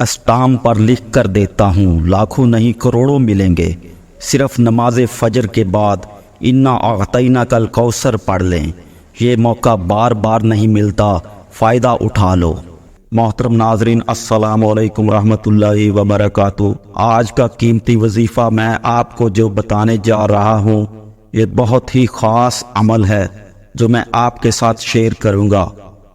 Storm پر لکھ کر دیتا ہوں، لاکھوں نہیں کروڑوں ملیں گے۔ صرف نماز فجر کے بعد انا اعطیناک کل کوثر پڑھ لیں، یہ موقع بار بار نہیں ملتا، فائدہ اٹھا لو۔ محترم ناظرین، السلام علیکم ورحمۃ اللہ وبرکاتہ۔ آج کا قیمتی وظیفہ میں آپ کو جو بتانے جا رہا ہوں، یہ بہت ہی خاص عمل ہے جو میں آپ کے ساتھ شیئر کروں گا۔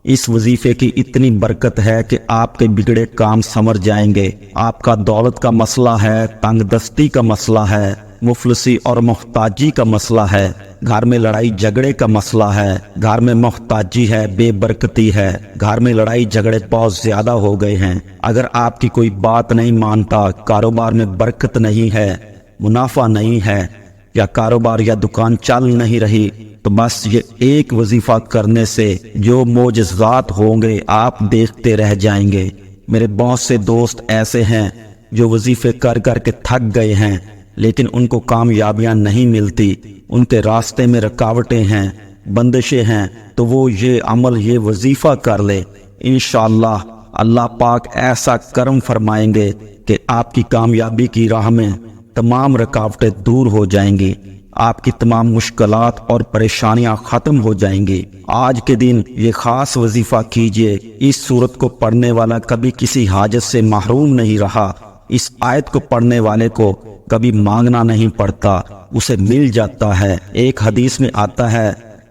اس وظیفے کی اتنی برکت ہے کہ آپ کے بگڑے کام سنور جائیں گے۔ آپ کا دولت کا مسئلہ ہے، تنگ دستی کا مسئلہ ہے، مفلسی اور محتاجی کا مسئلہ ہے، گھر میں لڑائی جھگڑے کا مسئلہ ہے، گھر میں محتاجی ہے، بے برکتی ہے، گھر میں لڑائی جھگڑے بہت زیادہ ہو گئے ہیں۔ اگر آپ کی کوئی بات نہیں مانتا، کاروبار میں برکت نہیں ہے، منافع نہیں ہے، یا کاروبار یا دکان چل نہیں رہی، تو بس یہ ایک وظیفہ کرنے سے جو معجزات ہوں گے آپ دیکھتے رہ جائیں گے۔ میرے بہت سے دوست ایسے ہیں جو وظیفے کر کر کے تھک گئے ہیں، لیکن ان کو کامیابیاں نہیں ملتی، ان کے راستے میں رکاوٹیں ہیں، بندشیں ہیں، تو وہ یہ عمل، یہ وظیفہ کر لے، انشاءاللہ اللہ پاک ایسا کرم فرمائیں گے کہ آپ کی کامیابی کی راہ میں تمام رکاوٹیں دور ہو جائیں گی، آپ کی تمام مشکلات اور پریشانیاں ختم ہو جائیں گی۔ آج کے دن یہ خاص وظیفہ کیجئے، اس سورت کو پڑھنے والا کبھی کسی حاجت سے محروم نہیں رہا، اس آیت کو پڑھنے والے کو کبھی مانگنا نہیں پڑتا، اسے مل جاتا ہے۔ ایک حدیث میں آتا ہے،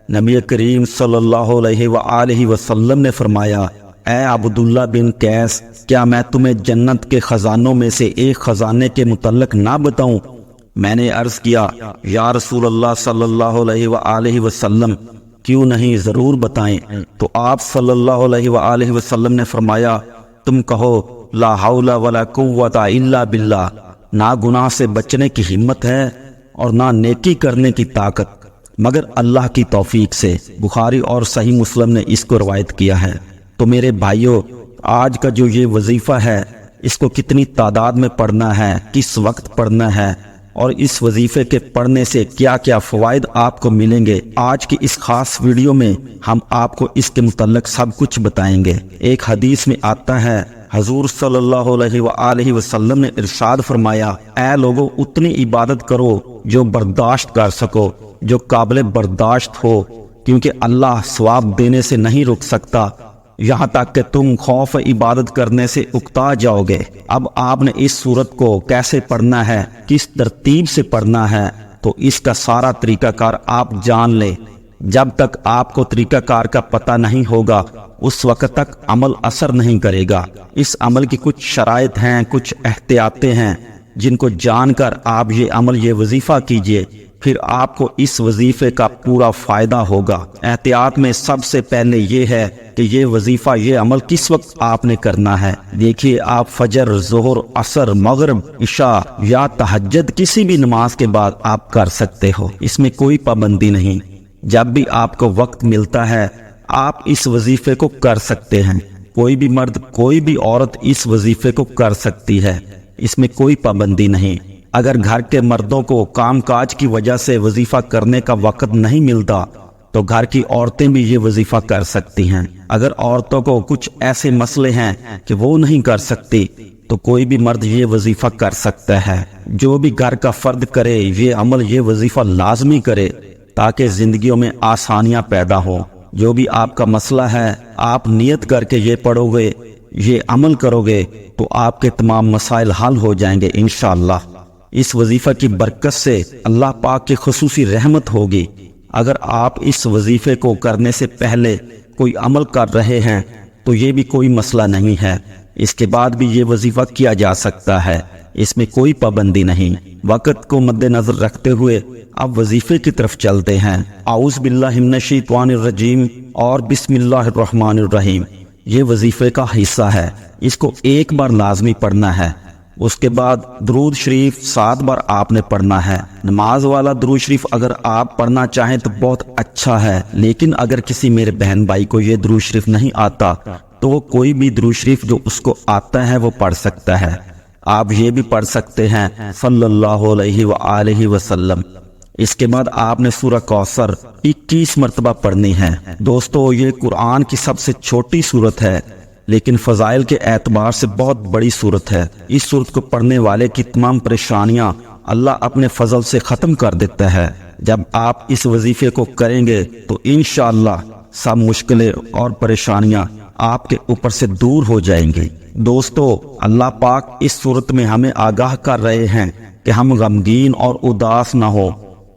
نبی کریم صلی اللہ علیہ وآلہ وسلم نے فرمایا، اے عبداللہ بن قیس، کیا میں تمہیں جنت کے خزانوں میں سے ایک خزانے کے متعلق نہ بتاؤں؟ میں نے عرض کیا، یا رسول اللہ صلی اللہ علیہ وآلہ وسلم، کیوں نہیں، ضرور بتائیں۔ تو آپ صلی اللہ علیہ وآلہ وسلم نے فرمایا، تم کہو لا حول ولا قوت الا باللہ، نہ گناہ سے بچنے کی ہمت ہے اور نہ نیکی کرنے کی طاقت مگر اللہ کی توفیق سے۔ بخاری اور صحیح مسلم نے اس کو روایت کیا ہے۔ تو میرے بھائیوں، آج کا جو یہ وظیفہ ہے، اس کو کتنی تعداد میں پڑھنا ہے، کس وقت پڑھنا ہے، اور اس وظیفے کے پڑھنے سے کیا کیا فوائد آپ کو ملیں گے، آج کی اس خاص ویڈیو میں ہم آپ کو اس کے متعلق سب کچھ بتائیں گے۔ ایک حدیث میں آتا ہے، حضور صلی اللہ علیہ وآلہ وسلم نے ارشاد فرمایا، اے لوگو، اتنی عبادت کرو جو برداشت کر سکو، جو قابل برداشت ہو، کیونکہ اللہ ثواب دینے سے نہیں رک سکتا یہاں تک کہ تم خوف عبادت کرنے سے اکتا جاؤ گے۔ اب آپ نے اس سورت کو کیسے پڑھنا ہے، کس ترتیب سے پڑھنا ہے، تو اس کا سارا طریقہ کار آپ جان لیں۔ جب تک آپ کو طریقہ کار کا پتہ نہیں ہوگا، اس وقت تک عمل اثر نہیں کرے گا۔ اس عمل کی کچھ شرائط ہیں، کچھ احتیاطیں ہیں، جن کو جان کر آپ یہ عمل، یہ وظیفہ کیجئے، پھر آپ کو اس وظیفے کا پورا فائدہ ہوگا۔ احتیاط میں سب سے پہلے یہ ہے کہ یہ وظیفہ، یہ عمل کس وقت آپ نے کرنا ہے۔ دیکھیے، آپ فجر، ظہر، عصر، مغرب، عشاء یا تہجد کسی بھی نماز کے بعد آپ کر سکتے ہو، اس میں کوئی پابندی نہیں۔ جب بھی آپ کو وقت ملتا ہے، آپ اس وظیفے کو کر سکتے ہیں۔ کوئی بھی مرد، کوئی بھی عورت اس وظیفے کو کر سکتی ہے، اس میں کوئی پابندی نہیں۔ اگر گھر کے مردوں کو کام کاج کی وجہ سے وظیفہ کرنے کا وقت نہیں ملتا، تو گھر کی عورتیں بھی یہ وظیفہ کر سکتی ہیں۔ اگر عورتوں کو کچھ ایسے مسئلے ہیں کہ وہ نہیں کر سکتی، تو کوئی بھی مرد یہ وظیفہ کر سکتا ہے۔ جو بھی گھر کا فرد کرے، یہ عمل، یہ وظیفہ لازمی کرے، تاکہ زندگیوں میں آسانیاں پیدا ہوں۔ جو بھی آپ کا مسئلہ ہے، آپ نیت کر کے یہ پڑھو گے، یہ عمل کرو گے، تو آپ کے تمام مسائل حل ہو جائیں گے انشاءاللہ۔ اس وظیفہ کی برکت سے اللہ پاک کی خصوصی رحمت ہوگی۔ اگر آپ اس وظیفے کو کرنے سے پہلے کوئی عمل کر رہے ہیں، تو یہ بھی کوئی مسئلہ نہیں ہے، اس کے بعد بھی یہ وظیفہ کیا جا سکتا ہے، اس میں کوئی پابندی نہیں۔ وقت کو مد نظر رکھتے ہوئے اب وظیفے کی طرف چلتے ہیں۔ اعوذ باللہ من الشیطان الرجیم اور بسم اللہ الرحمن الرحیم، یہ وظیفے کا حصہ ہے، اس کو ایک بار لازمی پڑھنا ہے۔ اس کے بعد درود شریف 7 بار آپ نے پڑھنا ہے۔ نماز والا درود شریف اگر آپ پڑھنا چاہیں تو بہت اچھا ہے، لیکن اگر کسی میرے بہن بھائی کو یہ درود شریف نہیں آتا، تو وہ کوئی بھی درود شریف جو اس کو آتا ہے وہ پڑھ سکتا ہے۔ آپ یہ بھی پڑھ سکتے ہیں صلی اللہ علیہ وآلہ وسلم۔ اس کے بعد آپ نے سورہ کوثر 21 مرتبہ پڑھنی ہے۔ دوستو، یہ قرآن کی سب سے چھوٹی سورت ہے، لیکن فضائل کے اعتبار سے بہت بڑی صورت ہے۔ اس صورت کو پڑھنے والے کی تمام پریشانیاں اللہ اپنے فضل سے ختم کر دیتا ہے۔ جب آپ اس وظیفے کو کریں گے تو انشاءاللہ سب مشکلیں اور پریشانیاں آپ کے اوپر سے دور ہو جائیں گی۔ دوستو، اللہ پاک اس صورت میں ہمیں آگاہ کر رہے ہیں کہ ہم غمگین اور اداس نہ ہو،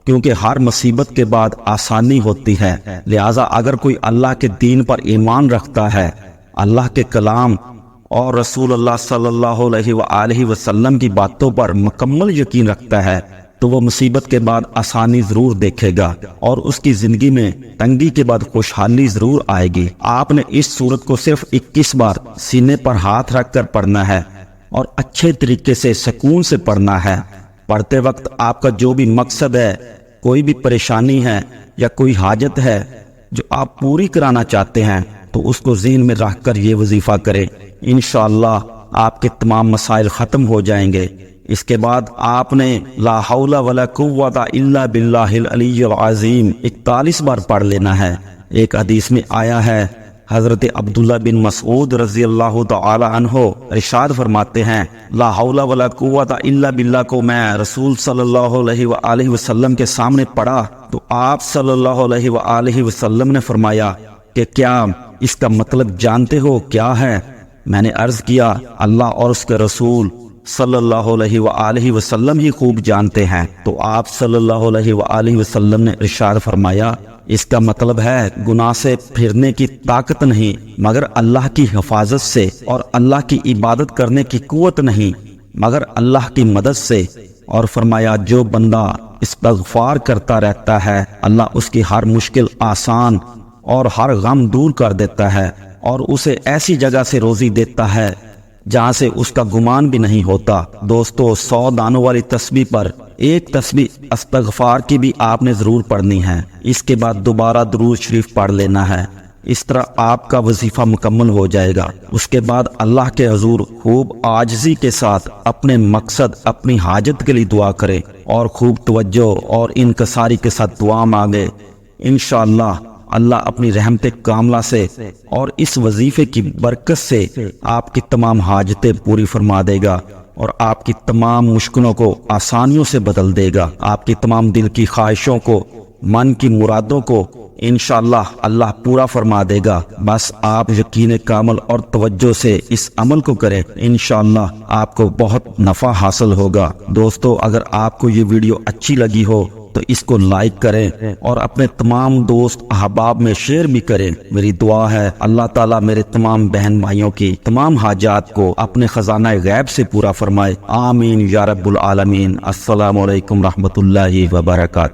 کیونکہ ہر مصیبت کے بعد آسانی ہوتی ہے۔ لہٰذا اگر کوئی اللہ کے دین پر ایمان رکھتا ہے، اللہ کے کلام اور رسول اللہ صلی اللہ علیہ وآلہ وسلم کی باتوں پر مکمل یقین رکھتا ہے، تو وہ مصیبت کے بعد آسانی ضرور دیکھے گا اور اس کی زندگی میں تنگی کے بعد خوشحالی ضرور آئے گی۔ آپ نے اس سورت کو صرف 21 بار سینے پر ہاتھ رکھ کر پڑھنا ہے اور اچھے طریقے سے سکون سے پڑھنا ہے۔ پڑھتے وقت آپ کا جو بھی مقصد ہے، کوئی بھی پریشانی ہے یا کوئی حاجت ہے جو آپ پوری کرانا چاہتے ہیں، تو اس کو ذہن میں رکھ کر یہ وظیفہ کریں۔ انشاءاللہ آپ کے تمام مسائل ختم ہو جائیں گے۔ اس کے بعد آپ نے لا حول ولا قوت الا باللہ العلی العظیم 41 بار پڑھ لینا ہے۔ ایک حدیث میں آیا ہے، حضرت عبداللہ بن مسعود رضی اللہ تعالی عنہ ارشاد فرماتے ہیں، لا حول ولا قوت الا باللہ کو میں رسول صلی اللہ علیہ وآلہ وسلم کے سامنے پڑھا تو آپ صلی اللہ علیہ وآلہ وسلم نے فرمایا کہ کیا اس کا مطلب جانتے ہو کیا ہے؟ میں نے عرض کیا، اللہ اور اس کے رسول صلی اللہ علیہ وآلہ وسلم ہی خوب جانتے ہیں۔ تو آپ صلی اللہ علیہ وآلہ وسلم نے ارشاد فرمایا، اس کا مطلب ہے گناہ سے پھرنے کی طاقت نہیں مگر اللہ کی حفاظت سے، اور اللہ کی عبادت کرنے کی قوت نہیں مگر اللہ کی مدد سے۔ اور فرمایا جو بندہ استغفار کرتا رہتا ہے، اللہ اس کی ہر مشکل آسان اور ہر غم دور کر دیتا ہے اور اسے ایسی جگہ سے روزی دیتا ہے جہاں سے اس کا گمان بھی نہیں ہوتا۔ دوستو، 100 دانوں والی تسبیح پر ایک تسبیح استغفار کی بھی آپ نے ضرور پڑھنی ہے۔ اس کے بعد دوبارہ درود شریف پڑھ لینا ہے۔ اس طرح آپ کا وظیفہ مکمل ہو جائے گا۔ اس کے بعد اللہ کے حضور خوب عاجزی کے ساتھ اپنے مقصد، اپنی حاجت کے لیے دعا کرے اور خوب توجہ اور انکساری کے ساتھ دعا مانگے۔ انشاءاللہ اللہ اپنی رحمت کاملہ سے اور اس وظیفے کی برکت سے آپ کی تمام حاجتیں پوری فرما دے گا اور آپ کی تمام مشکلوں کو آسانیوں سے بدل دے گا۔ آپ کی تمام دل کی خواہشوں کو، من کی مرادوں کو انشاءاللہ اللہ پورا فرما دے گا۔ بس آپ یقین کامل اور توجہ سے اس عمل کو کریں، انشاءاللہ آپ کو بہت نفع حاصل ہوگا۔ دوستو، اگر آپ کو یہ ویڈیو اچھی لگی ہو تو اس کو لائک کریں اور اپنے تمام دوست احباب میں شیئر بھی کریں۔ میری دعا ہے اللہ تعالیٰ میرے تمام بہن بھائیوں کی تمام حاجات کو اپنے خزانہ غیب سے پورا فرمائے۔ آمین یا رب العالمین۔ السلام علیکم رحمۃ اللہ وبرکاتہ۔